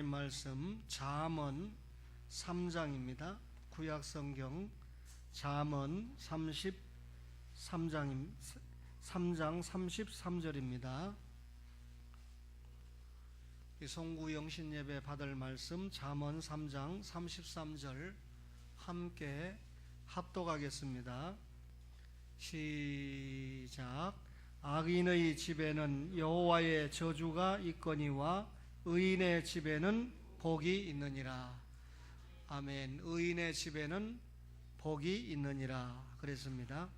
말씀 잠언 3장입니다. 구약성경 잠언 3장 33절입니다. 송구 영신 예배 받을 말씀 잠언 3장 33절 함께 합독하겠습니다. 시작. 악인의 집에는 여호와의 저주가 있거니와 의인의 집에는 복이 있느니라. 아멘. 의인의 집에는 복이 있느니라 그랬습니다.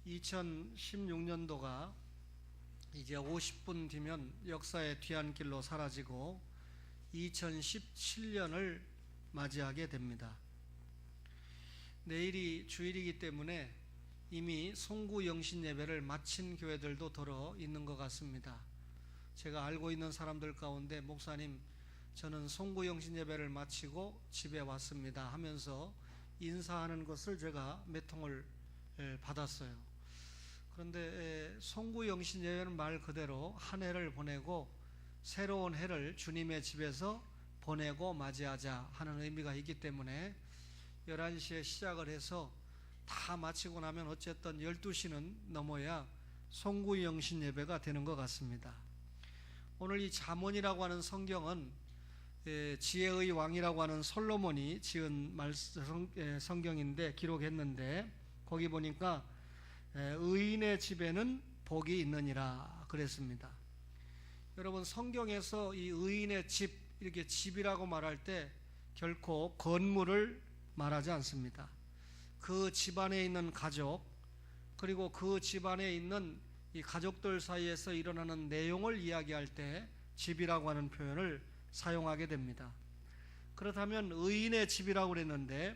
2016년도가 이제 50분 뒤면 역사의 뒤안길로 사라지고 2017년을 맞이하게 됩니다. 내일이 주일이기 때문에 이미 송구 영신 예배를 마친 교회들도 더러 있는 것 같습니다. 제가 알고 있는 사람들 가운데 목사님, 저는 송구 영신 예배를 마치고 집에 왔습니다 하면서 인사하는 것을 제가 몇 통을 받았어요. 그런데 송구 영신 예배는 말 그대로 한 해를 보내고 새로운 해를 주님의 집에서 보내고 맞이하자 하는 의미가 있기 때문에 11시에 시작을 해서 다 마치고 나면 어쨌든 12시는 넘어야 송구 영신 예배가 되는 것 같습니다. 오늘 이 잠언이라고 하는 성경은 지혜의 왕이라고 하는 솔로몬이 지은 성경인데 기록했는데, 거기 보니까 의인의 집에는 복이 있느니라 그랬습니다. 여러분, 성경에서 이 의인의 집, 이렇게 집이라고 말할 때 결코 건물을 말하지 않습니다. 그 집안에 있는 가족, 그리고 그 집안에 있는 이 가족들 사이에서 일어나는 내용을 이야기할 때 집이라고 하는 표현을 사용하게 됩니다. 그렇다면 의인의 집이라고 그랬는데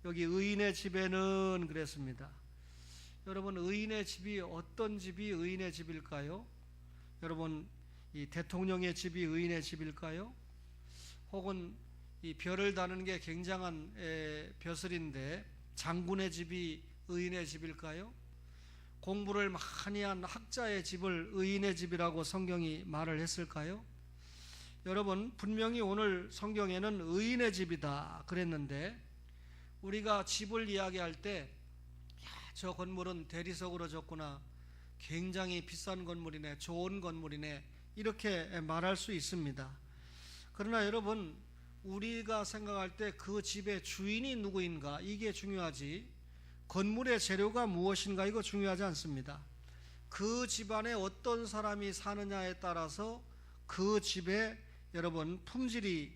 여기 의인의 집에는 그랬습니다. 여러분, 의인의 집이 어떤 집이 의인의 집일까요? 여러분, 이 대통령의 집이 의인의 집일까요? 혹은 이 별을 다는 게 굉장한 벼슬인데 장군의 집이 의인의 집일까요? 공부를 많이 한 학자의 집을 의인의 집이라고 성경이 말을 했을까요? 여러분, 분명히 오늘 성경에는 의인의 집이다 그랬는데, 우리가 집을 이야기할 때 저 건물은 대리석으로 졌구나, 굉장히 비싼 건물이네, 좋은 건물이네, 이렇게 말할 수 있습니다. 그러나 여러분, 우리가 생각할 때 그 집의 주인이 누구인가, 이게 중요하지 건물의 재료가 무엇인가 이거 중요하지 않습니다. 그 집안에 어떤 사람이 사느냐에 따라서 그 집의 여러분 품질이,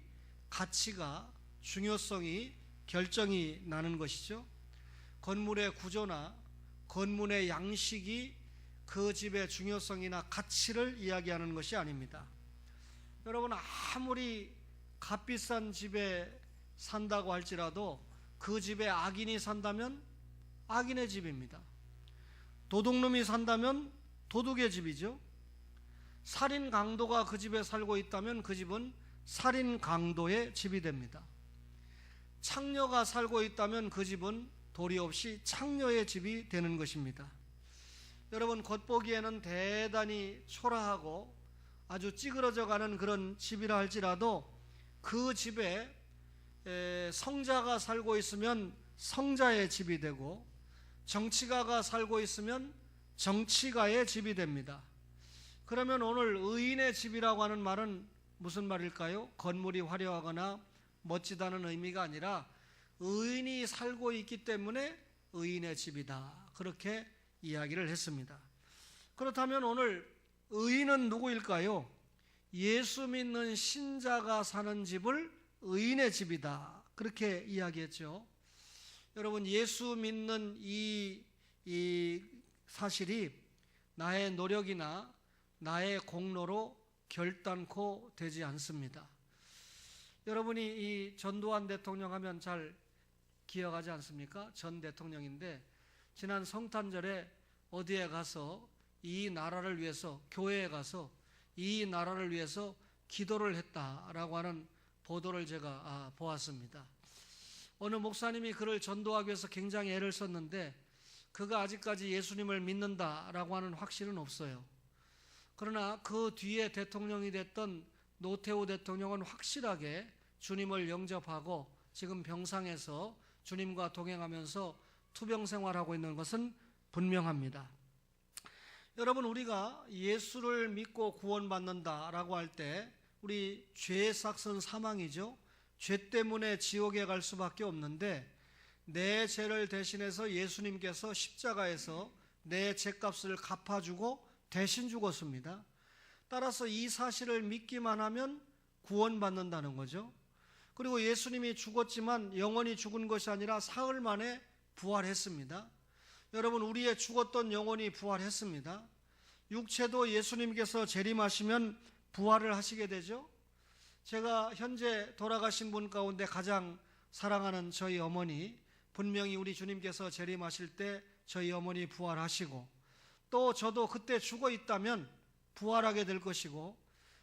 가치가, 중요성이 결정이 나는 것이죠. 건물의 구조나 건물의 양식이 그 집의 중요성이나 가치를 이야기하는 것이 아닙니다. 여러분, 아무리 값비싼 집에 산다고 할지라도 그 집에 악인이 산다면 악인의 집입니다. 도둑놈이 산다면 도둑의 집이죠. 살인 강도가 그 집에 살고 있다면 그 집은 살인 강도의 집이 됩니다. 창녀가 살고 있다면 그 집은 도리 없이 창녀의 집이 되는 것입니다. 여러분, 겉보기에는 대단히 초라하고 아주 찌그러져가는 그런 집이라 할지라도 그 집에 성자가 살고 있으면 성자의 집이 되고, 정치가가 살고 있으면 정치가의 집이 됩니다. 그러면 오늘 의인의 집이라고 하는 말은 무슨 말일까요? 건물이 화려하거나 멋지다는 의미가 아니라 의인이 살고 있기 때문에 의인의 집이다, 그렇게 이야기를 했습니다. 그렇다면 오늘 의인은 누구일까요? 예수 믿는 신자가 사는 집을 의인의 집이다, 그렇게 이야기했죠. 여러분, 예수 믿는 이 사실이 나의 노력이나 나의 공로로 결단코 되지 않습니다. 여러분이 이 전두환 대통령 하면 잘 기억하지 않습니까? 전 대통령인데 지난 성탄절에 어디에 가서 이 나라를 위해서, 교회에 가서 이 나라를 위해서 기도를 했다라고 하는 보도를 제가 보았습니다. 어느 목사님이 그를 전도하기 위해서 굉장히 애를 썼는데 그가 아직까지 예수님을 믿는다라고 하는 확신은 없어요. 그러나 그 뒤에 대통령이 됐던 노태우 대통령은 확실하게 주님을 영접하고 지금 병상에서 주님과 동행하면서 투병 생활하고 있는 것은 분명합니다. 여러분, 우리가 예수를 믿고 구원받는다라고 할 때 우리 죄의 삭은 사망이죠. 죄 때문에 지옥에 갈 수밖에 없는데 내 죄를 대신해서 예수님께서 십자가에서 내 죄값을 갚아주고 대신 죽었습니다. 따라서 이 사실을 믿기만 하면 구원받는다는 거죠. 그리고 예수님이 죽었지만 영원히 죽은 것이 아니라 사흘 만에 부활했습니다. 여러분, 우리의 죽었던 영혼이 부활했습니다. 육체도 예수님께서 재림하시면 부활을 하시게 되죠. 제가 현재 돌아가신 분 가운데 가장 사랑하는 저희 어머니, 분명히 우리 주님께서 재림하실 때 저희 어머니 부활하시고, 또 저도 그때 죽어 있다면 부활하게 될 것이고,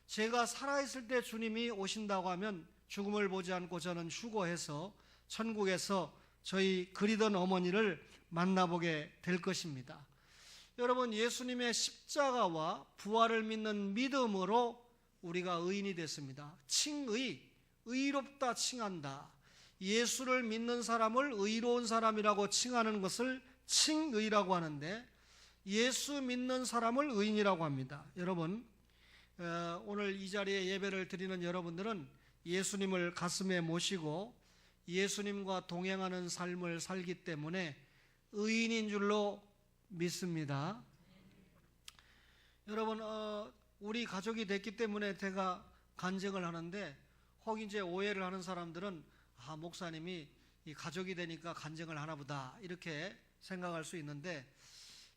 제가 살아있을 때 주님이 오신다고 하면 죽음을 보지 않고 저는 휴거해서 천국에서 저희 그리던 어머니를 만나보게 될 것입니다. 여러분, 예수님의 십자가와 부활을 믿는 믿음으로 우리가 의인이 됐습니다. 칭의, 의롭다 칭한다. 예수를 믿는 사람을 의로운 사람이라고 칭하는 것을 칭의라고 하는데, 예수 믿는 사람을 의인이라고 합니다. 여러분, 오늘 이 자리에 예배를 드리는 여러분들은 예수님을 가슴에 모시고 예수님과 동행하는 삶을 살기 때문에 의인인 줄로 믿습니다. 여러분, 우리 가족이 됐기 때문에 제가 간증을 하는데, 혹 이제 오해를 하는 사람들은 목사님이 이 가족이 되니까 간증을 하나 보다 이렇게 생각할 수 있는데,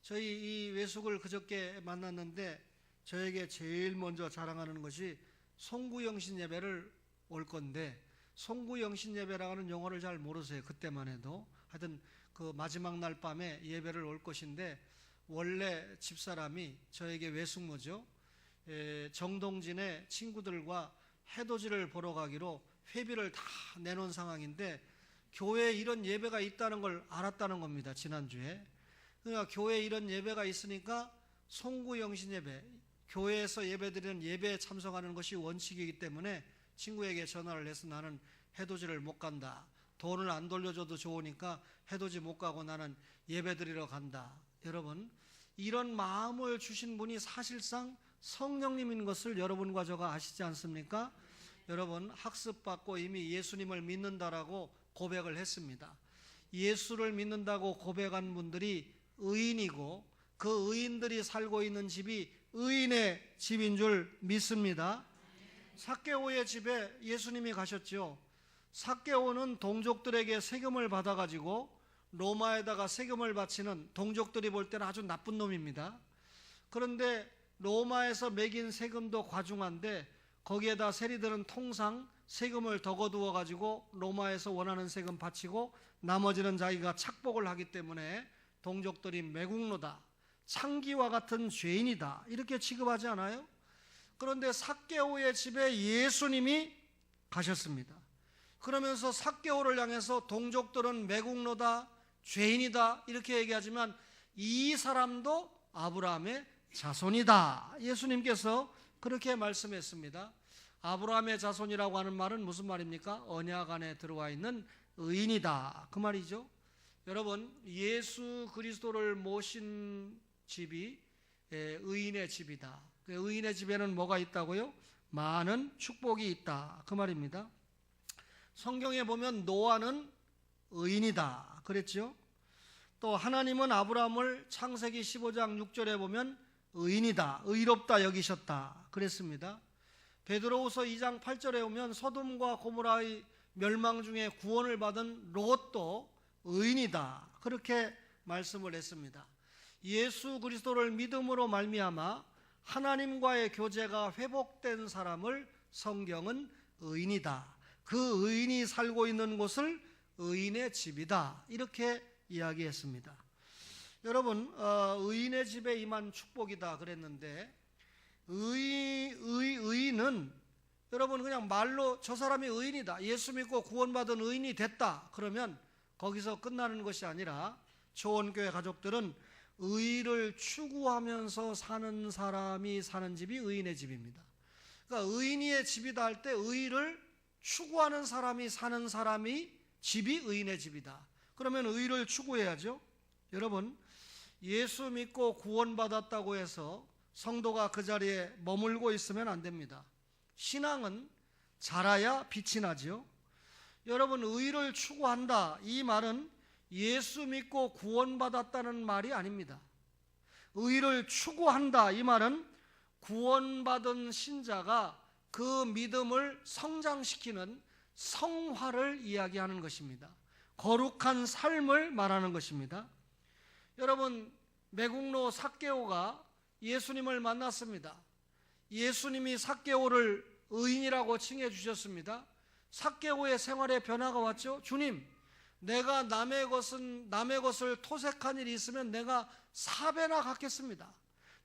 저희 이 외숙을 그저께 만났는데 저에게 제일 먼저 자랑하는 것이 송구영신 예배를 올 건데, 송구영신 예배라고 하는 용어를 잘 모르세요. 그때만 해도. 하여튼 그 마지막 날 밤에 예배를 올 것인데, 원래 집사람이 저에게 외숙모죠, 정동진의 친구들과 해돋이를 보러 가기로 회비를 다 내놓은 상황인데 교회에 이런 예배가 있다는 걸 알았다는 겁니다. 지난주에. 그러니까 교회에 이런 예배가 있으니까 송구영신 예배, 교회에서 예배드리는 예배에 참석하는 것이 원칙이기 때문에 친구에게 전화를 해서 나는 해돋이를 못 간다. 돈을 안 돌려줘도 좋으니까 해돋이 못 가고 나는 예배드리러 간다. 여러분, 이런 마음을 주신 분이 사실상 성령님인 것을 여러분과 저가 아시지 않습니까? 여러분, 학습받고 이미 예수님을 믿는다라고 고백을 했습니다. 예수를 믿는다고 고백한 분들이 의인이고 그 의인들이 살고 있는 집이 의인의 집인 줄 믿습니다. 삭개오의 집에 예수님이 가셨죠. 삭개오는 동족들에게 세금을 받아가지고 로마에다가 세금을 바치는, 동족들이 볼 때는 아주 나쁜 놈입니다. 그런데 로마에서 매긴 세금도 과중한데 거기에다 세리들은 통상 세금을 더 거두어 가지고 로마에서 원하는 세금 바치고 나머지는 자기가 착복을 하기 때문에 동족들이 매국노다, 창기와 같은 죄인이다 이렇게 취급하지 않아요? 그런데 삭개오의 집에 예수님이 가셨습니다. 그러면서 삭개오를 향해서 동족들은 매국노다, 죄인이다 이렇게 얘기하지만 이 사람도 아브라함의 자손이다, 예수님께서 그렇게 말씀했습니다. 아브라함의 자손이라고 하는 말은 무슨 말입니까? 언약 안에 들어와 있는 의인이다 그 말이죠. 여러분, 예수 그리스도를 모신 집이 의인의 집이다. 의인의 집에는 뭐가 있다고요? 많은 축복이 있다 그 말입니다. 성경에 보면 노아는 의인이다 그랬죠. 또 하나님은 아브라함을 창세기 15장 6절에 보면 의인이다, 의롭다 여기셨다 그랬습니다. 베드로후서 2장 8절에 보면 소돔과 고모라의 멸망 중에 구원을 받은 롯도 의인이다 그렇게 말씀을 했습니다. 예수 그리스도를 믿음으로 말미암아 하나님과의 교제가 회복된 사람을 성경은 의인이다, 그 의인이 살고 있는 곳을 의인의 집이다 이렇게 이야기했습니다. 여러분, 의인의 집에 임한 축복이다 그랬는데, 의인은 여러분 그냥 말로 저 사람이 의인이다, 예수 믿고 구원받은 의인이 됐다 그러면 거기서 끝나는 것이 아니라 초원교회 가족들은 의를 추구하면서 사는 사람이 사는 집이 의인의 집입니다. 그러니까 의인의 집이다 할 때 의를 추구하는 사람이 사는 사람이 집이 의인의 집이다. 그러면 의를 추구해야죠. 여러분, 예수 믿고 구원받았다고 해서 성도가 그 자리에 머물고 있으면 안 됩니다. 신앙은 자라야 빛이 나죠. 여러분, 의를 추구한다, 이 말은 예수 믿고 구원받았다는 말이 아닙니다. 의를 추구한다, 이 말은 구원받은 신자가 그 믿음을 성장시키는 성화를 이야기하는 것입니다. 거룩한 삶을 말하는 것입니다. 여러분, 매국노 삭개오가 예수님을 만났습니다. 예수님이 삭개오를 의인이라고 칭해 주셨습니다. 삭개오의 생활에 변화가 왔죠. 주님, 내가 남의 것을 토색한 일이 있으면 내가 4배나 갚겠습니다.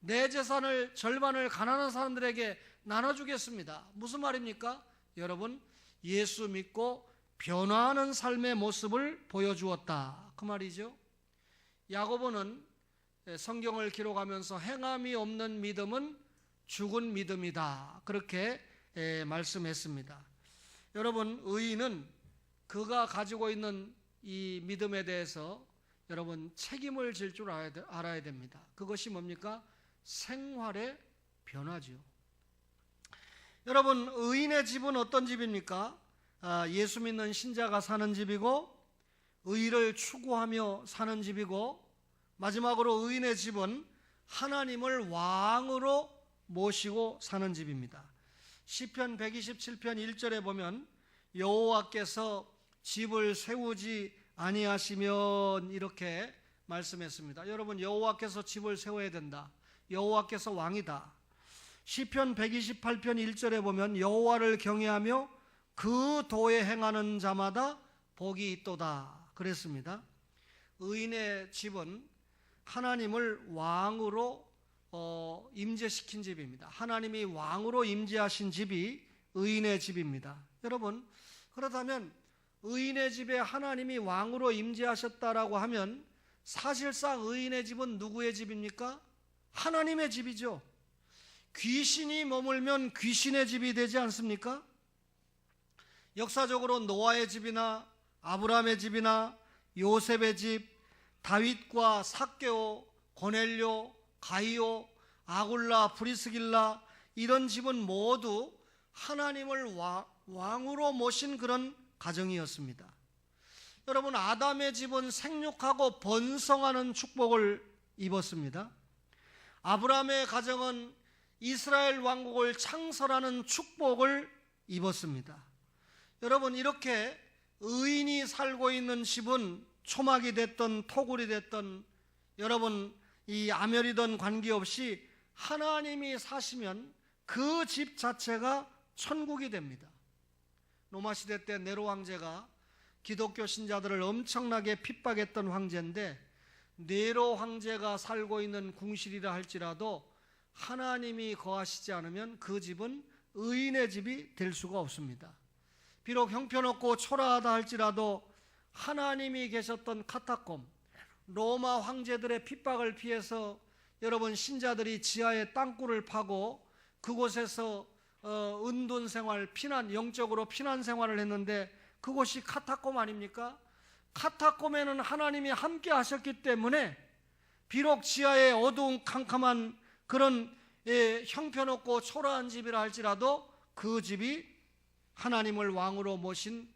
내 재산을 절반을 가난한 사람들에게 나눠주겠습니다. 무슨 말입니까? 여러분, 예수 믿고 변화하는 삶의 모습을 보여주었다, 그 말이죠. 야고보는 성경을 기록하면서 행함이 없는 믿음은 죽은 믿음이다, 그렇게 말씀했습니다. 여러분, 의인은 그가 가지고 있는 이 믿음에 대해서 여러분 책임을 질 줄 알아야 됩니다. 그것이 뭡니까? 생활의 변화죠. 여러분, 의인의 집은 어떤 집입니까? 예수 믿는 신자가 사는 집이고, 의를 추구하며 사는 집이고, 마지막으로 의인의 집은 하나님을 왕으로 모시고 사는 집입니다. 시편 127편 1절에 보면 여호와께서 집을 세우지 아니하시면, 이렇게 말씀했습니다. 여러분, 여호와께서 집을 세워야 된다. 여호와께서 왕이다. 시편 128편 1절에 보면 여호와를 경외하며 그 도에 행하는 자마다 복이 있도다, 그랬습니다. 의인의 집은 하나님을 왕으로 임재시킨 집입니다. 하나님이 왕으로 임재하신 집이 의인의 집입니다. 여러분, 그렇다면 의인의 집에 하나님이 왕으로 임재하셨다라고 하면 사실상 의인의 집은 누구의 집입니까? 하나님의 집이죠. 귀신이 머물면 귀신의 집이 되지 않습니까? 역사적으로 노아의 집이나 아브라함의 집이나 요셉의 집, 다윗과 삭개오, 고넬료, 가이오, 아굴라, 브리스길라, 이런 집은 모두 하나님을 왕으로 모신 그런 가정이었습니다. 여러분, 아담의 집은 생육하고 번성하는 축복을 입었습니다. 아브라함의 가정은 이스라엘 왕국을 창설하는 축복을 입었습니다. 여러분, 이렇게 의인이 살고 있는 집은 초막이 됐던 토굴이 됐던, 여러분, 이 아멸이든 관계없이 하나님이 사시면 그 집 자체가 천국이 됩니다. 로마 시대 때 네로 황제가 기독교 신자들을 엄청나게 핍박했던 황제인데, 네로 황제가 살고 있는 궁실이라 할지라도 하나님이 거하시지 않으면 그 집은 의인의 집이 될 수가 없습니다. 비록 형편없고 초라하다 할지라도 하나님이 계셨던 카타콤, 로마 황제들의 핍박을 피해서 여러분, 신자들이 지하에 땅굴을 파고 그곳에서 은둔 생활, 영적으로 피난 생활을 했는데 그곳이 카타콤 아닙니까? 카타콤에는 하나님이 함께 하셨기 때문에 비록 지하에 어두운 캄캄한 그런 형편없고 초라한 집이라 할지라도 그 집이 하나님을 왕으로 모신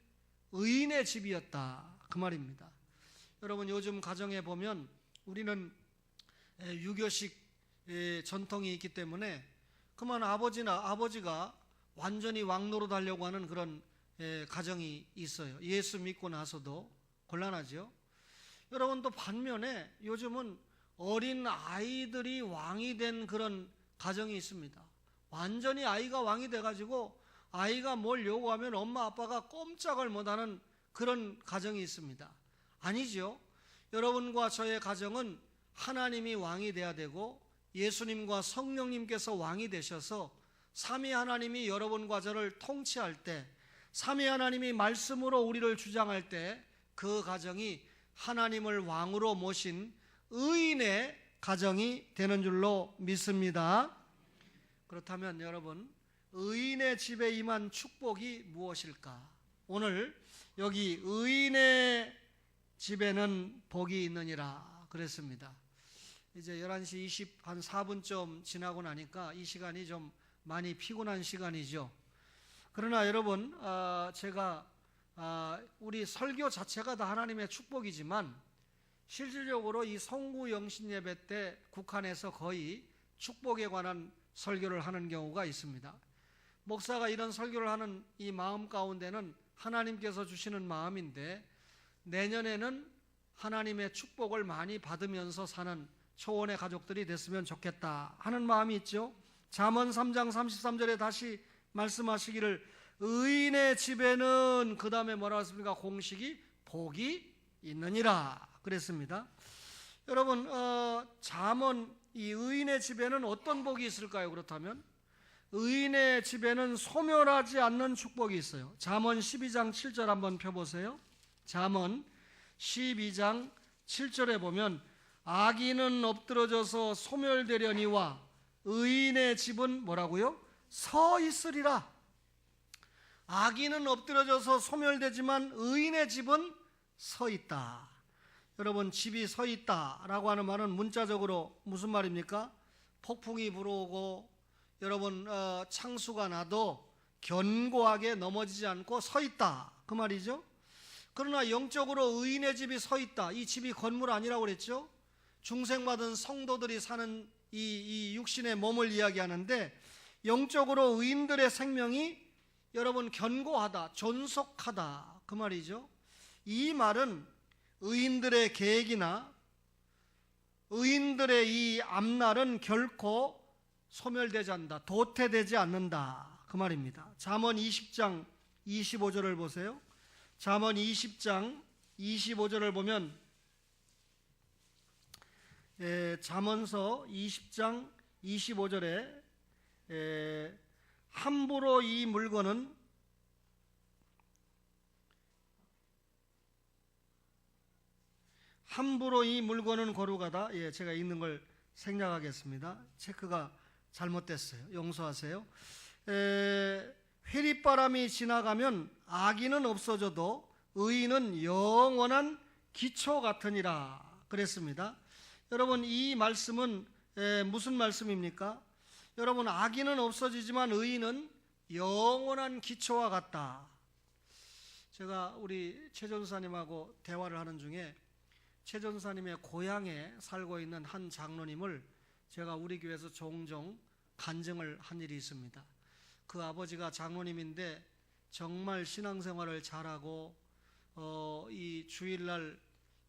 의인의 집이었다, 그 말입니다. 여러분, 요즘 가정에 보면 우리는 유교식 전통이 있기 때문에 그만 아버지가 완전히 왕노릇 하려고 하는 그런 가정이 있어요. 예수 믿고 나서도 곤란하죠. 여러분, 또 반면에 요즘은 어린 아이들이 왕이 된 그런 가정이 있습니다. 완전히 아이가 왕이 돼가지고 아이가 뭘 요구하면 엄마 아빠가 꼼짝을 못하는 그런 가정이 있습니다. 아니죠. 여러분과 저의 가정은 하나님이 왕이 돼야 되고 예수님과 성령님께서 왕이 되셔서 삼위 하나님이 여러분과 저를 통치할 때, 삼위 하나님이 말씀으로 우리를 주장할 때 그 가정이 하나님을 왕으로 모신 의인의 가정이 되는 줄로 믿습니다. 그렇다면 여러분, 의인의 집에 임한 축복이 무엇일까? 오늘 여기 의인의 집에는 복이 있느니라 그랬습니다. 이제 11시 한 4분쯤 지나고 나니까 이 시간이 좀 많이 피곤한 시간이죠. 그러나 여러분, 제가 우리 설교 자체가 다 하나님의 축복이지만 실질적으로 이 성구 영신 예배 때 국한해서 거의 축복에 관한 설교를 하는 경우가 있습니다. 목사가 이런 설교를 하는 이 마음 가운데는 하나님께서 주시는 마음인데, 내년에는 하나님의 축복을 많이 받으면서 사는 초원의 가족들이 됐으면 좋겠다 하는 마음이 있죠. 잠언 3장 33절에 다시 말씀하시기를 의인의 집에는, 그 다음에 뭐라고 했습니까? 공식이 복이 있느니라 그랬습니다. 여러분, 잠언 이 의인의 집에는 어떤 복이 있을까요? 그렇다면 의인의 집에는 소멸하지 않는 축복이 있어요. 잠언 12장 7절 한번 펴보세요. 잠언 12장 7절에 보면 악인은 엎드러져서 소멸되려니와 의인의 집은 뭐라고요? 서 있으리라. 악인은 엎드러져서 소멸되지만 의인의 집은 서 있다. 여러분, 집이 서 있다라고 하는 말은 문자적으로 무슨 말입니까? 폭풍이 불어오고 여러분 창수가 나도 견고하게 넘어지지 않고 서 있다 그 말이죠. 그러나 영적으로 의인의 집이 서 있다. 이 집이 건물 아니라고 그랬죠. 중생받은 성도들이 사는 이 육신의 몸을 이야기하는데, 영적으로 의인들의 생명이 여러분 견고하다, 존속하다 그 말이죠. 이 말은 의인들의 계획이나 의인들의 이 앞날은 결코 소멸되지 않는다, 도태되지 않는다 그 말입니다. 잠언 20장 25절을 보세요. 잠언 20장 25절을 보면 잠언서 20장 25절에 함부로 이 물건은 거룩하다. 제가 읽는 걸 생략하겠습니다. 체크가 잘못됐어요. 용서하세요. 회리바람이 지나가면 악인은 없어져도 의인은 영원한 기초 같으니라 그랬습니다. 여러분, 이 말씀은 무슨 말씀입니까? 여러분, 악인은 없어지지만 의인은 영원한 기초와 같다. 제가 우리 최 전사님하고 대화를 하는 중에 최 전사님의 고향에 살고 있는 한 장로님을 제가 우리 교회에서 종종 간증을 한 일이 있습니다. 그 아버지가 장로님인데 정말 신앙생활을 잘하고 이 주일날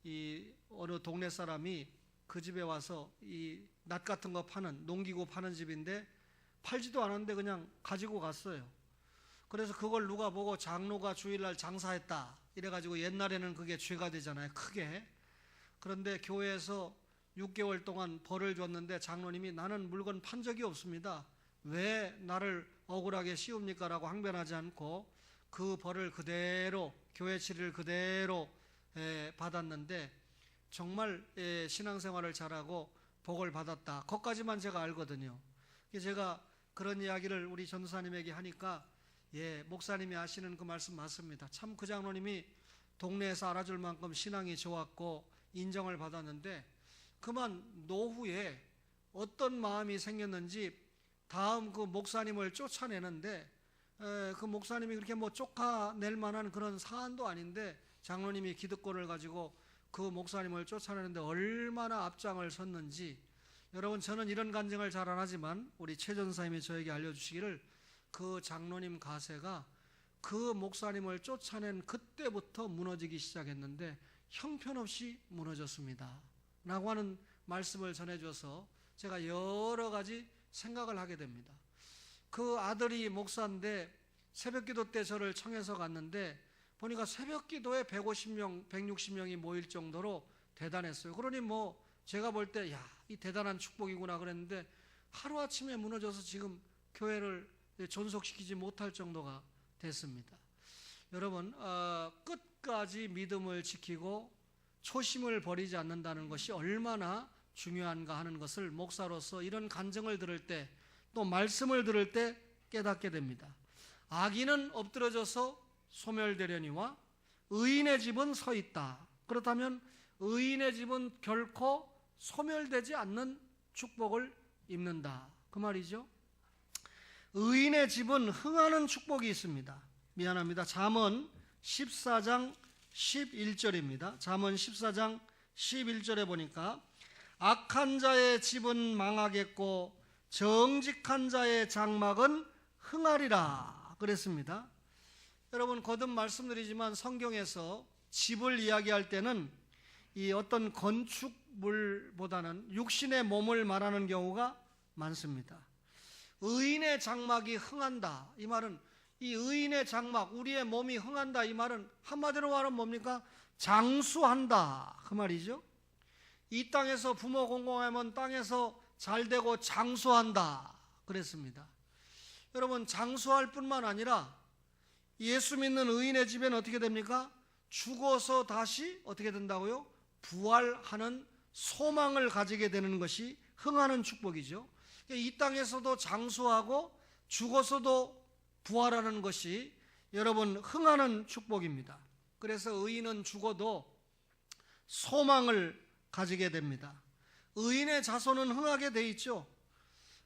이 어느 동네 사람이 그 집에 와서 이 낫 같은 거 파는, 농기구 파는 집인데 팔지도 않았는데 그냥 가지고 갔어요. 그래서 그걸 누가 보고 장로가 주일날 장사했다 이래가지고, 옛날에는 그게 죄가 되잖아요, 크게. 그런데 교회에서 6개월 동안 벌을 줬는데 장로님이 나는 물건 판 적이 없습니다, 왜 나를 억울하게 씌웁니까? 라고 항변하지 않고 그 벌을 그대로, 교회 치리를 그대로 받았는데 정말 신앙생활을 잘하고 복을 받았다. 그것까지만 제가 알거든요. 제가 그런 이야기를 우리 전도사님에게 하니까 목사님이 아시는 그 말씀 맞습니다. 참 그 장로님이 동네에서 알아줄 만큼 신앙이 좋았고 인정을 받았는데, 그만 노후에 어떤 마음이 생겼는지 다음 그 목사님을 쫓아내는데, 그 목사님이 그렇게 뭐 쫓아낼 만한 그런 사안도 아닌데 장로님이 기득권을 가지고 그 목사님을 쫓아내는데 얼마나 앞장을 섰는지. 여러분, 저는 이런 간증을 잘 안 하지만 우리 최 전사님이 저에게 알려주시기를 그 장로님 가세가 그 목사님을 쫓아낸 그때부터 무너지기 시작했는데 형편없이 무너졌습니다 라고 하는 말씀을 전해줘서 제가 여러 가지 생각을 하게 됩니다. 그 아들이 목사인데 새벽기도 때 저를 청해서 갔는데 보니까 새벽기도에 150명, 160명이 모일 정도로 대단했어요. 그러니 뭐 제가 볼 때 이 대단한 축복이구나 그랬는데, 하루아침에 무너져서 지금 교회를 존속시키지 못할 정도가 됐습니다. 여러분, 끝까지 믿음을 지키고 초심을 버리지 않는다는 것이 얼마나 중요한가 하는 것을 목사로서 이런 간증을 들을 때, 또 말씀을 들을 때 깨닫게 됩니다. 악인은 엎드러져서 소멸되려니와 의인의 집은 서 있다. 그렇다면 의인의 집은 결코 소멸되지 않는 축복을 입는다, 그 말이죠. 의인의 집은 흥하는 축복이 있습니다. 미안합니다. 잠언 14장 11절입니다. 잠언 14장 11절에 보니까 악한 자의 집은 망하겠고 정직한 자의 장막은 흥하리라 그랬습니다. 여러분, 거듭 말씀드리지만 성경에서 집을 이야기할 때는 이 어떤 건축물보다는 육신의 몸을 말하는 경우가 많습니다. 의인의 장막이 흥한다, 이 말은 이 의인의 장막, 우리의 몸이 흥한다, 이 말은 한마디로 말하면 뭡니까? 장수한다, 그 말이죠. 이 땅에서 부모 공공하면 땅에서 잘되고 장수한다 그랬습니다. 여러분, 장수할 뿐만 아니라 예수 믿는 의인의 집에는 어떻게 됩니까? 죽어서 다시 어떻게 된다고요? 부활하는 소망을 가지게 되는 것이 흥하는 축복이죠. 이 땅에서도 장수하고 죽어서도 부활하는 것이 여러분 흥하는 축복입니다. 그래서 의인은 죽어도 소망을 가지게 됩니다. 의인의 자손은 흥하게 돼 있죠.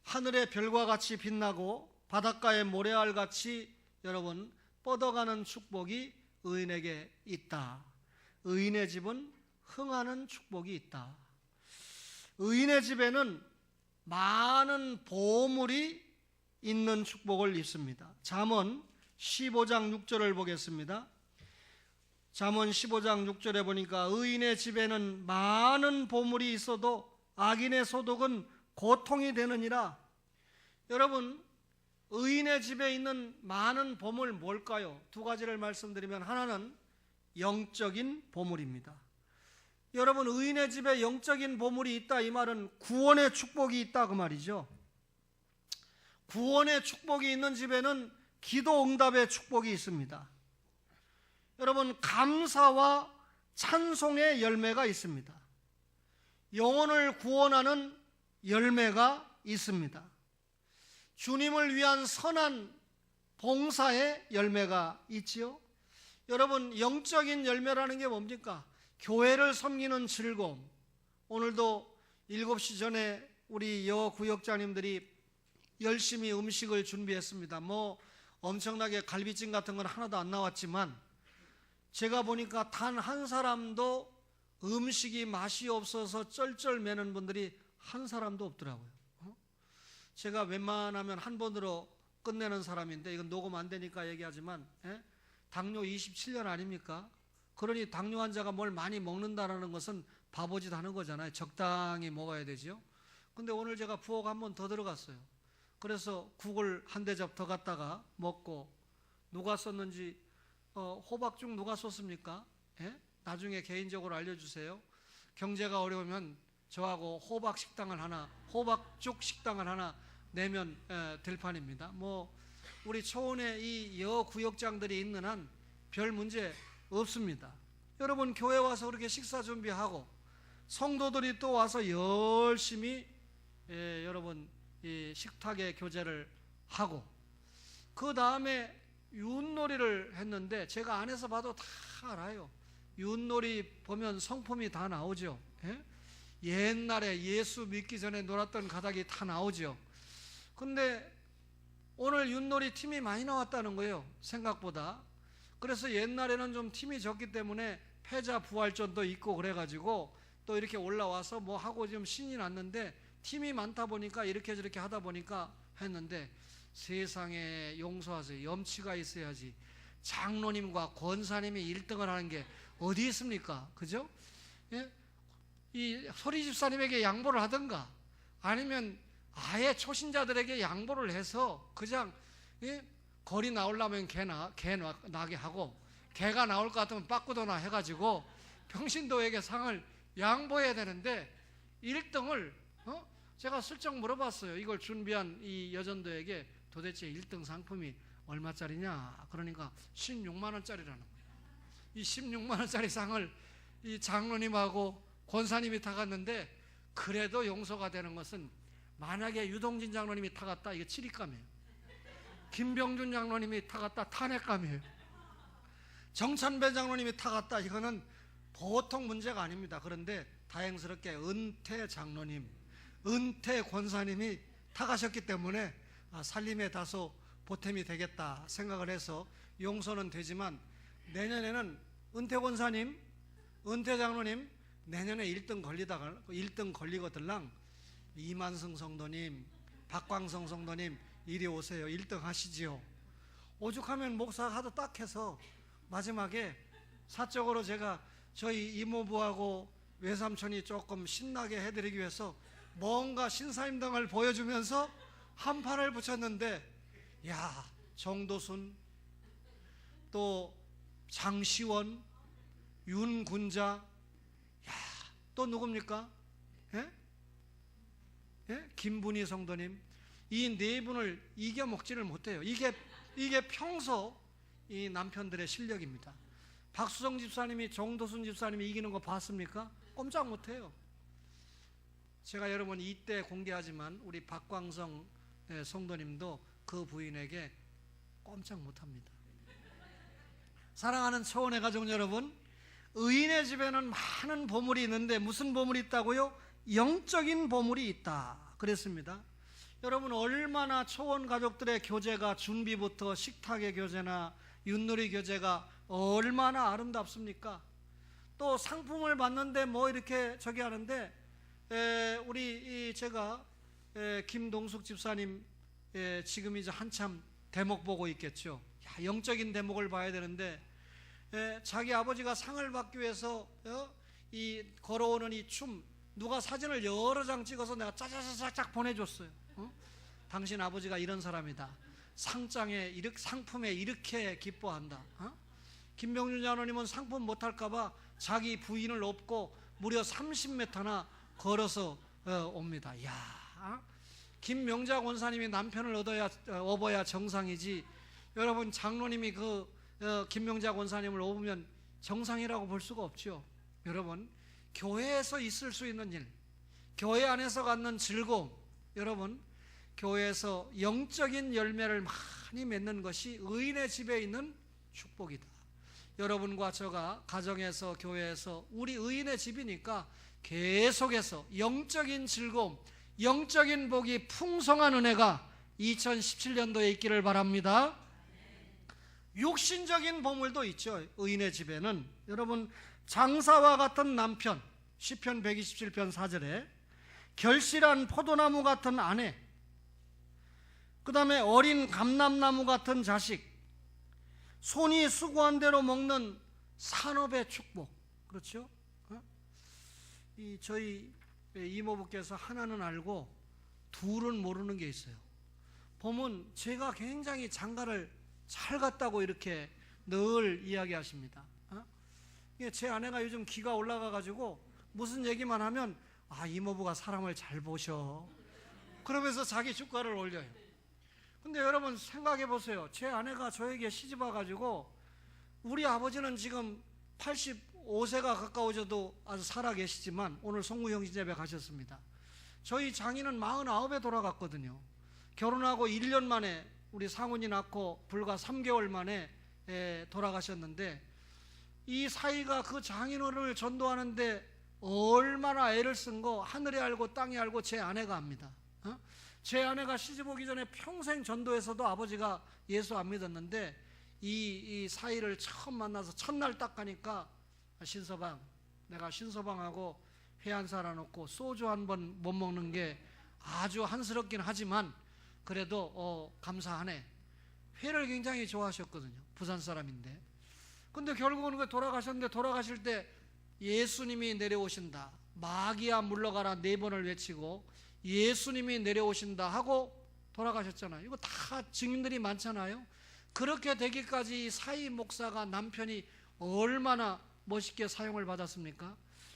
하늘의 별과 같이 빛나고 바닷가의 모래알 같이 여러분 뻗어가는 축복이 의인에게 있다. 의인의 집은 흥하는 축복이 있다. 의인의 집에는 많은 보물이 있는 축복을 입습니다. 잠언 15장 6절을 보겠습니다. 잠언 15장 6절에 보니까 의인의 집에는 많은 보물이 있어도 악인의 소득은 고통이 되느니라. 여러분, 의인의 집에 있는 많은 보물 뭘까요? 두 가지를 말씀드리면, 하나는 영적인 보물입니다. 여러분, 의인의 집에 영적인 보물이 있다, 이 말은 구원의 축복이 있다, 그 말이죠. 구원의 축복이 있는 집에는 기도 응답의 축복이 있습니다. 여러분, 감사와 찬송의 열매가 있습니다. 영혼을 구원하는 열매가 있습니다. 주님을 위한 선한 봉사의 열매가 있지요. 여러분, 영적인 열매라는 게 뭡니까? 교회를 섬기는 즐거움. 오늘도 7시 전에 우리 여구역장님들이 열심히 음식을 준비했습니다. 뭐 엄청나게 갈비찜 같은 건 하나도 안 나왔지만 제가 보니까 단 한 사람도 음식이 맛이 없어서 쩔쩔매는 분들이 한 사람도 없더라고요. 제가 웬만하면 한 번으로 끝내는 사람인데, 이건 녹음 안 되니까 얘기하지만, 당뇨 27년 아닙니까? 그러니 당뇨 환자가 뭘 많이 먹는다는 것은 바보짓 하는 거잖아요. 적당히 먹어야 되죠. 근데 오늘 제가 부엌 한 번 더 들어갔어요. 그래서 국을 한 대접 더 갖다가 먹고, 누가 썼는지, 호박죽 누가 썼습니까? 나중에 개인적으로 알려주세요. 경제가 어려우면 저하고 호박죽 식당을 하나 내면 될 판입니다. 뭐 우리 초원에 이 여구역장들이 있는 한 별 문제 없습니다. 여러분, 교회 와서 그렇게 식사 준비하고 성도들이 또 와서 열심히 여러분 이 식탁에 교제를 하고, 그 다음에 윷놀이를 했는데, 제가 안에서 봐도 다 알아요. 윷놀이 보면 성품이 다 나오죠. 옛날에 예수 믿기 전에 놀았던 가닥이 다 나오죠. 근데 오늘 윷놀이 팀이 많이 나왔다는 거예요, 생각보다. 그래서 옛날에는 좀 팀이 적기 때문에 패자 부활전도 있고 그래가지고 또 이렇게 올라와서 뭐 하고 좀 신이 났는데, 팀이 많다 보니까 이렇게 저렇게 하다 보니까 했는데, 세상에 용서하세요. 염치가 있어야지 장로님과 권사님이 1등을 하는 게 어디 있습니까? 그죠? 이 소리 집사님에게 양보를 하든가, 아니면 아예 초신자들에게 양보를 해서 그냥 거리 나오려면 개 나게 하고, 개가 나올 것 같으면 빠꾸도나 해가지고 평신도에게 상을 양보해야 되는데, 1등을 제가 슬쩍 물어봤어요. 이걸 준비한 이 여전도에게 도대체 1등 상품이 얼마짜리냐? 그러니까 16만 원짜리라는 거예요. 이 16만 원짜리 상을 이 장로님하고 권사님이 타갔는데, 그래도 용서가 되는 것은, 만약에 유동진 장로님이 타갔다, 이거 치리감이에요. 김병준 장로님이 타갔다 탄핵감이에요. 정찬배 장로님이 타갔다. 이거는 보통 문제가 아닙니다. 그런데 다행스럽게 은퇴 장로님, 은퇴 권사님이 타가셨기 때문에 살림에 다소 보탬이 되겠다 생각을 해서 용서는 되지만, 내년에는 은퇴 권사님, 은퇴 장로님 내년에 1등 걸리거들랑 이만승 성도님, 박광성 성도님 이리 오세요. 1등 하시지요. 오죽하면 목사가 하도 딱 해서 마지막에 사적으로 제가 저희 이모부하고 외삼촌이 조금 신나게 해드리기 위해서 뭔가 신사임당을 보여주면서 한판을 붙였는데, 야, 정도순, 또 장시원, 윤군자, 야, 또 누굽니까? 예? 예? 김분희 성도님, 이 네 분을 이겨먹지를 못해요. 이게 평소 이 남편들의 실력입니다. 박수성 집사님이 정도순 집사님이 이기는 거 봤습니까? 꼼짝 못해요. 제가 여러분 이때 공개하지만 우리 박광성 성도님도 그 부인에게 꼼짝 못합니다. 사랑하는 초원의 가족 여러분, 의인의 집에는 많은 보물이 있는데 무슨 보물이 있다고요? 영적인 보물이 있다 그랬습니다. 여러분, 얼마나 초원 가족들의 교제가, 준비부터 식탁의 교제나 윷놀이 교제가 얼마나 아름답습니까? 또 상품을 받는데 뭐 이렇게 저기 하는데, 제가 김동숙 집사님 지금 이제 한참 대목 보고 있겠죠. 야, 영적인 대목을 봐야 되는데, 자기 아버지가 상을 받기 위해서 이 걸어오는 이 춤, 누가 사진을 여러 장 찍어서 내가 짜자자작 보내줬어요. 당신 아버지가 이런 사람이다. 상품에 이렇게 기뻐한다. 김병준 장로님은 상품 못할까봐 자기 부인을 업고 무려 30m나 걸어서 옵니다. 야, 김명자 권사님이 남편을 업어야 정상이지. 여러분, 장로님이 김명자 권사님을 업으면 정상이라고 볼 수가 없죠. 여러분, 교회에서 있을 수 있는 일, 교회 안에서 갖는 즐거움, 여러분, 교회에서 영적인 열매를 많이 맺는 것이 의인의 집에 있는 축복이다. 여러분과 저가 가정에서, 교회에서, 우리 의인의 집이니까 계속해서 영적인 즐거움, 영적인 복이 풍성한 은혜가 2017년도에 있기를 바랍니다. 육신적인 보물도 있죠. 의인의 집에는 여러분, 장사와 같은 남편, 시편 127편 4절에 결실한 포도나무 같은 아내, 그 다음에 어린 감람나무 같은 자식, 손이 수고한 대로 먹는 산업의 축복. 그렇죠? 저희 이모부께서 하나는 알고 둘은 모르는 게 있어요. 보면 제가 굉장히 장가를 잘 갔다고 이렇게 늘 이야기하십니다. 제 아내가 요즘 기가 올라가가지고 무슨 얘기만 하면 이모부가 사람을 잘 보셔, 그러면서 자기 주가를 올려요. 근데 여러분 생각해 보세요. 제 아내가 저에게 시집 와가지고, 우리 아버지는 지금 85세가 가까워져도 아주 살아 계시지만 오늘 송구영신예배 가셨습니다. 저희 장인은 49에 돌아갔거든요. 결혼하고 1년 만에 우리 상훈이 낳고 불과 3개월 만에 돌아가셨는데, 이 사이가 그 장인어른을 전도하는데 얼마나 애를 쓴 거 하늘이 알고 땅이 알고 제 아내가 압니다. 제 아내가 시집 오기 전에 평생 전도에서도 아버지가 예수 안 믿었는데, 이 사이를 처음 만나서 첫날 딱 가니까, 신서방, 내가 신서방하고 회 한 살 안 먹고 소주 한 번 못 먹는 게 아주 한스럽긴 하지만 그래도 감사하네. 회를 굉장히 좋아하셨거든요. 부산 사람인데. 근데 결국은 돌아가셨는데, 돌아가실 때 예수님이 내려오신다, 마귀야 물러가라 4번을 외치고 예수님이 내려오신다 하고 돌아가셨잖아요. 이거 다 증인들이 많잖아요. 그렇게 되기까지 사이 목사가, 남편이 얼마나 멋있게 사용을 받았습니까?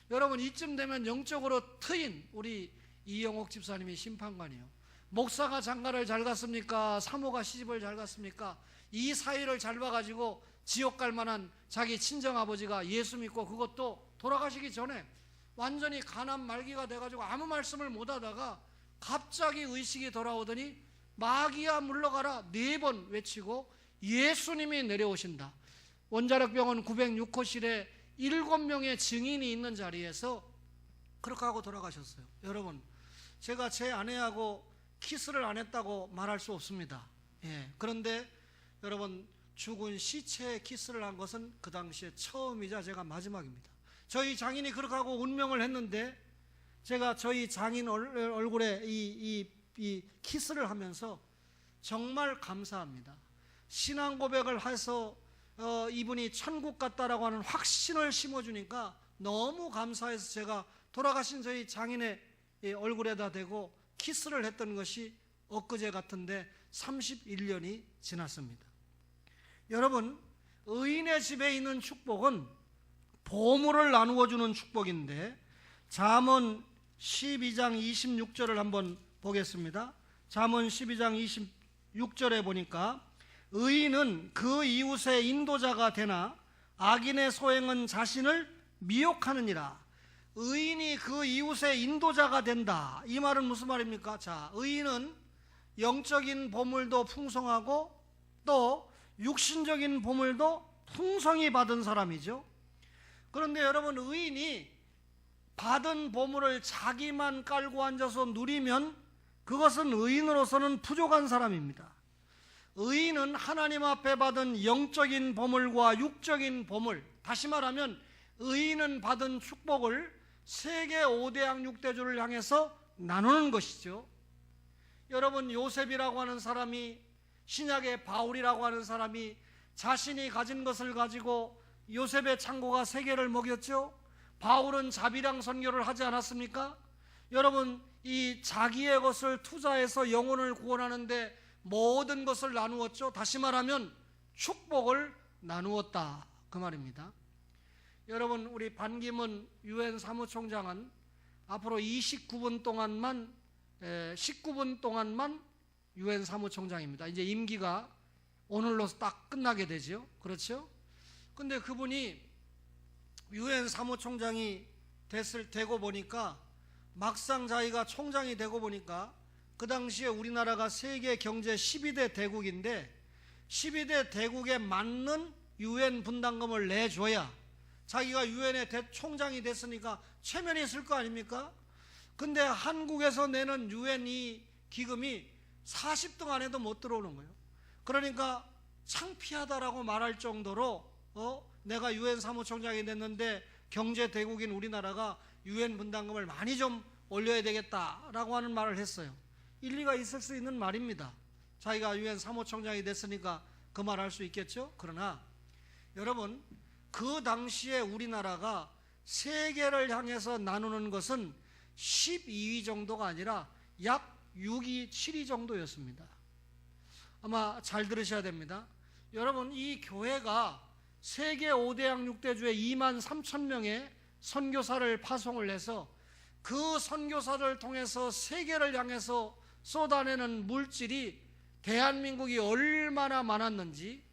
여러분, 이쯤 되면 영적으로 트인 우리 이영옥 집사님이 심판관이에요. 목사가 장가를 잘 갔습니까? 사모가 시집을 잘 갔습니까? 이 사이를 잘 봐가지고 지옥 갈 만한 자기 친정아버지가 예수 믿고, 그것도 돌아가시기 전에 완전히 가난 말기가 돼가지고 아무 말씀을 못하다가 갑자기 의식이 돌아오더니 마귀야 물러가라 4번 외치고 예수님이 내려오신다. 원자력병원 906호실에 7명의 증인이 있는 자리에서 그렇게 하고 돌아가셨어요. 여러분, 제가 제 아내하고 키스를 안 했다고 말할 수 없습니다. 그런데 여러분, 죽은 시체에 키스를 한 것은 그 당시에 처음이자 제가 마지막입니다. 저희 장인이 그렇게 하고 운명을 했는데 제가 저희 장인 얼굴에 이 키스를 하면서 정말 감사합니다. 신앙 고백을 해서 이분이 천국 같다라고 하는 확신을 심어주니까 너무 감사해서 제가 돌아가신 저희 장인의 얼굴에다 대고 키스를 했던 것이 엊그제 같은데 31년이 지났습니다. 여러분, 의인의 집에 있는 축복은 보물을 나누어 주는 축복인데 잠언 12장 26절을 한번 보겠습니다. 잠언 12장 26절에 보니까 의인은 그 이웃의 인도자가 되나 악인의 소행은 자신을 미혹하느니라. 의인이 그 이웃의 인도자가 된다. 이 말은 무슨 말입니까? 자, 의인은 영적인 보물도 풍성하고 또 육신적인 보물도 풍성히 받은 사람이죠. 그런데 여러분, 의인이 받은 보물을 자기만 깔고 앉아서 누리면 그것은 의인으로서는 부족한 사람입니다. 의인은 하나님 앞에 받은 영적인 보물과 육적인 보물, 다시 말하면 의인은 받은 축복을 세계 5대양 6대주를 향해서 나누는 것이죠. 여러분, 요셉이라고 하는 사람이, 신약의 바울이라고 하는 사람이 자신이 가진 것을 가지고 요셉의 창고가 세계를 먹였죠. 바울은 자비랑 선교를 하지 않았습니까? 여러분, 이 자기의 것을 투자해서 영혼을 구원하는데 모든 것을 나누었죠. 다시 말하면 축복을 나누었다, 그 말입니다. 여러분, 우리 반기문 유엔 사무총장은 앞으로 19분 동안만 유엔 사무총장입니다. 이제 임기가 오늘로 딱 끝나게 되죠. 그렇죠? 근데 그분이 유엔 사무총장이 되고 보니까, 막상 자기가 총장이 되고 보니까 그 당시에 우리나라가 세계 경제 12대 대국인데 12대 대국에 맞는 유엔 분담금을 내줘야 자기가 유엔의 총장이 됐으니까 체면이 있을 거 아닙니까? 근데 한국에서 내는 유엔 이 기금이 40등 안에도 못 들어오는 거예요. 그러니까 창피하다라고 말할 정도로 내가 유엔 사무총장이 됐는데 경제 대국인 우리나라가 유엔 분담금을 많이 좀 올려야 되겠다라고 하는 말을 했어요. 일리가 있을 수 있는 말입니다. 자기가 유엔 사무총장이 됐으니까 그 말 할 수 있겠죠. 그러나 여러분, 그 당시에 우리나라가 세계를 향해서 나누는 것은 12위 정도가 아니라 약 6위, 7위 정도였습니다. 아마 잘 들으셔야 됩니다. 여러분, 이 교회가 세계 5대양 6대주에 2만 3천 명의 선교사를 파송을 해서 그 선교사를 통해서 세계를 향해서 쏟아내는 물질이 대한민국이 얼마나 많았는지,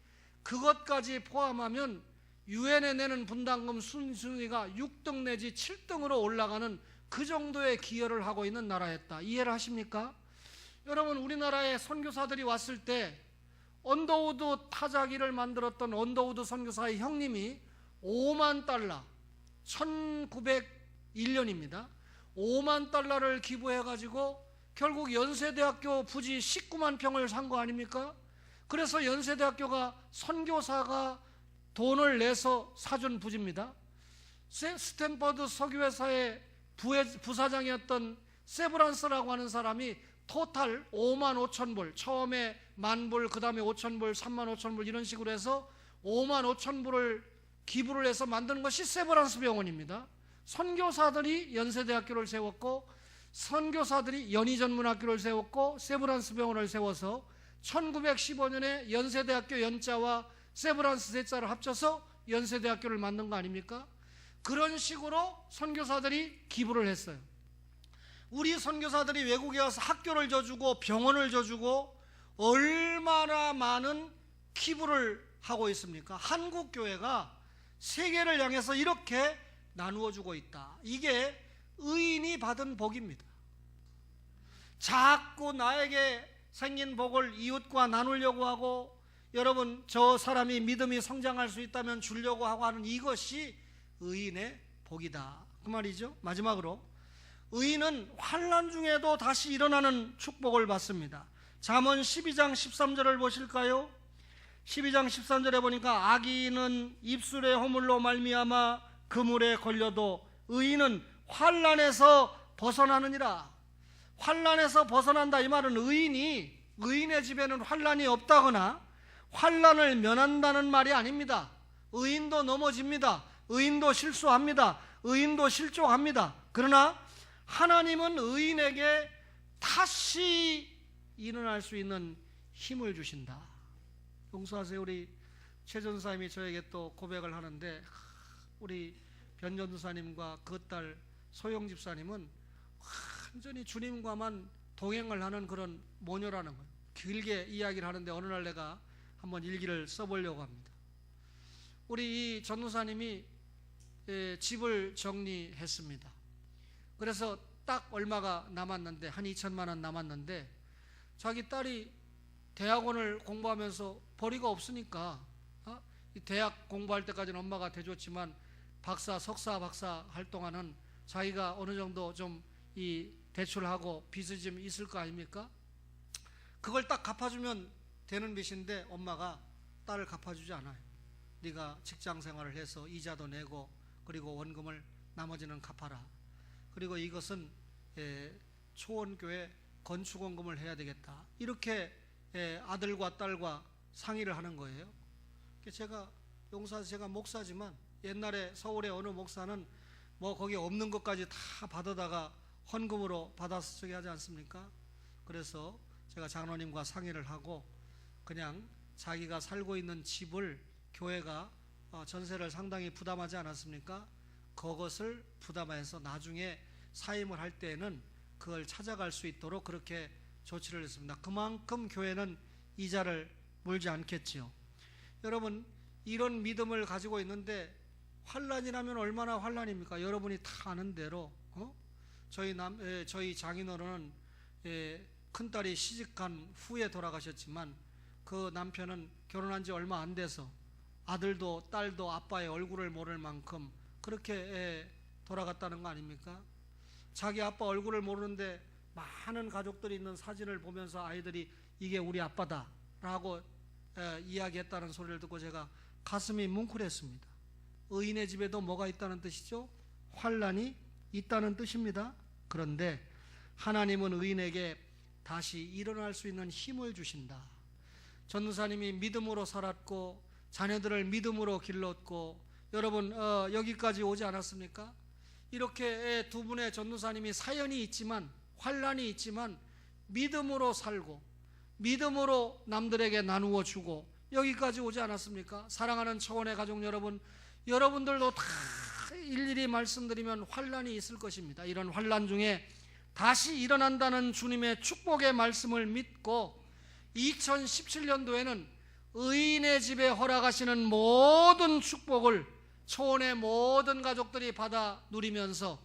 그것까지 포함하면 유엔에 내는 분담금 순위가 6등 내지 7등으로 올라가는 그 정도의 기여를 하고 있는 나라였다. 이해를 하십니까? 여러분, 우리나라에 선교사들이 왔을 때 언더우드 타자기를 만들었던 언더우드 선교사의 형님이 5만 달러, 1901년입니다. 5만 달러를 기부해가지고 결국 연세대학교 부지 19만 평을 산 거 아닙니까? 그래서 연세대학교가 선교사가 돈을 내서 사준 부지입니다. 스탠퍼드 석유회사의 부사장이었던 세브란스라고 하는 사람이 토탈 5만 5천 불, 처음에 10,000불, 그 다음에 5,000불, 3만 5천 불 이런 식으로 해서 5만 5천 불을 기부를 해서 만든 것이 세브란스 병원입니다. 선교사들이 연세대학교를 세웠고, 선교사들이 연희전문학교를 세웠고, 세브란스 병원을 세워서 1915년에 연세대학교 연자와 세브란스 세자를 합쳐서 연세대학교를 만든 거 아닙니까? 그런 식으로 선교사들이 기부를 했어요. 우리 선교사들이 외국에 와서 학교를 져주고 병원을 져주고 얼마나 많은 기부를 하고 있습니까? 한국 교회가 세계를 향해서 이렇게 나누어 주고 있다. 이게 의인이 받은 복입니다. 자꾸 나에게 생긴 복을 이웃과 나누려고 하고, 여러분 저 사람이 믿음이 성장할 수 있다면 주려고 하고 하는 이것이 의인의 복이다, 그 말이죠. 마지막으로 의인은 환난 중에도 다시 일어나는 축복을 받습니다. 잠언 12장 13절을 보실까요? 12장 13절에 보니까 악인은 입술의 허물로 말미암아 그물에 걸려도 의인은 환난에서 벗어나느니라. 환난에서 벗어난다, 이 말은 의인의 집에는 환난이 없다거나 환난을 면한다는 말이 아닙니다. 의인도 넘어집니다. 의인도 실수합니다. 의인도 실족합니다. 그러나 하나님은 의인에게 다시 일어날 수 있는 힘을 주신다. 용서하세요. 우리 최 전사님이 저에게 또 고백을 하는데, 우리 변 전사님과 그 딸 소영 집사님은 완전히 주님과만 동행을 하는 그런 모녀라는 거예요. 길게 이야기를 하는데 어느 날 내가 한번 일기를 써보려고 합니다. 우리 이 전도사님이 집을 정리했습니다. 그래서 딱 얼마가 남았는데, 한 2천만 원 남았는데, 자기 딸이 대학원을 공부하면서 벌이가 없으니까 대학 공부할 때까지는 엄마가 대줬지만 박사, 석사, 박사 할 동안은 자기가 어느 정도 좀 이 대출하고 빚이 좀 있을 거 아닙니까? 그걸 딱 갚아주면 되는 빚인데 엄마가 딸을 갚아주지 않아요. 네가 직장 생활을 해서 이자도 내고 그리고 원금을 나머지는 갚아라. 그리고 이것은 초원교회 건축원금을 해야 되겠다. 이렇게 아들과 딸과 상의를 하는 거예요. 제가 목사지만 옛날에 서울의 어느 목사는 뭐 거기 없는 것까지 다 받아다가 헌금으로 받아서 쓰게 하지 않습니까? 그래서 제가 장로님과 상의를 하고 그냥 자기가 살고 있는 집을 교회가 전세를 상당히 부담하지 않았습니까? 그것을 부담해서 나중에 사임을 할 때에는 그걸 찾아갈 수 있도록 그렇게 조치를 했습니다. 그만큼 교회는 이자를 물지 않겠지요. 여러분, 이런 믿음을 가지고 있는데 환난이라면 얼마나 환난입니까? 여러분이 다 아는 대로 저희 장인어른은 큰딸이 시집간 후에 돌아가셨지만 그 남편은 결혼한 지 얼마 안 돼서 아들도 딸도 아빠의 얼굴을 모를 만큼 그렇게 돌아갔다는 거 아닙니까? 자기 아빠 얼굴을 모르는데 많은 가족들이 있는 사진을 보면서 아이들이 이게 우리 아빠다 라고 이야기했다는 소리를 듣고 제가 가슴이 뭉클했습니다. 의인의 집에도 뭐가 있다는 뜻이죠? 환난이 있다는 뜻입니다. 그런데 하나님은 의인에게 다시 일어날 수 있는 힘을 주신다. 전도사님이 믿음으로 살았고 자녀들을 믿음으로 길렀고, 여러분 여기까지 오지 않았습니까? 이렇게 두 분의 전도사님이 사연이 있지만, 환난이 있지만 믿음으로 살고 믿음으로 남들에게 나누어 주고 여기까지 오지 않았습니까? 사랑하는 초원의 가족 여러분, 여러분들도 다 일일이 말씀드리면 환난이 있을 것입니다. 이런 환난 중에 다시 일어난다는 주님의 축복의 말씀을 믿고 2017년도에는 의인의 집에 허락하시는 모든 축복을 초원의 모든 가족들이 받아 누리면서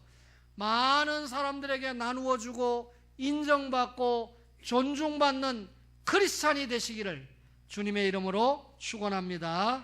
많은 사람들에게 나누어 주고 인정받고 존중받는 크리스찬이 되시기를 주님의 이름으로 축원합니다.